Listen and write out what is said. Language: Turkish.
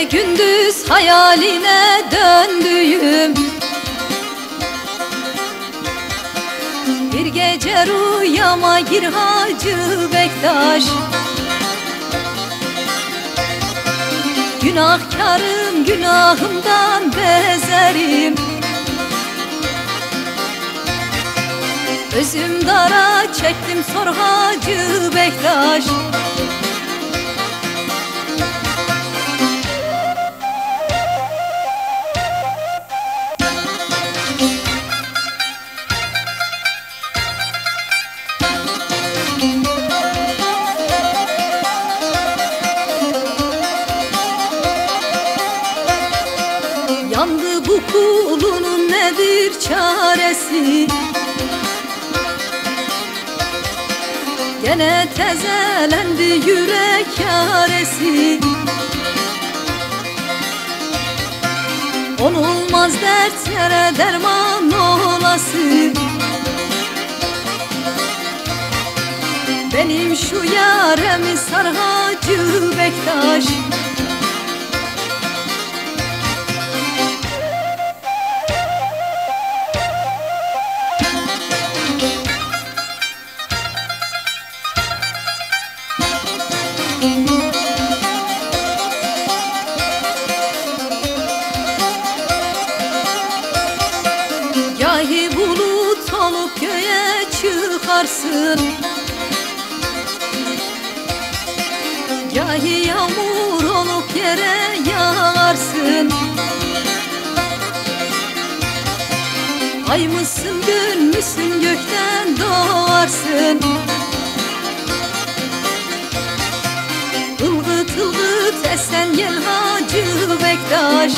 Gece gündüz hayaline döndüğüm bir gece rüyama gir Hacı Bektaş. Günahkarım, günahımdan bezerim. Özüm dara çektim sor Hacı Bektaş. Yandı bu kulunun nedir çaresi? Gene tezelendi yürek yaresi. Onulmaz dertlere derman olası. Benim şu yaremi sar Hacı Bektaş. Gahi bulut olup göğe çıkarsın, gahi yağmur olup yere yağarsın. Ay mısın gün müsün gökten doğarsın. Ilgıt ılgıt esen gel Hacı Bektaş.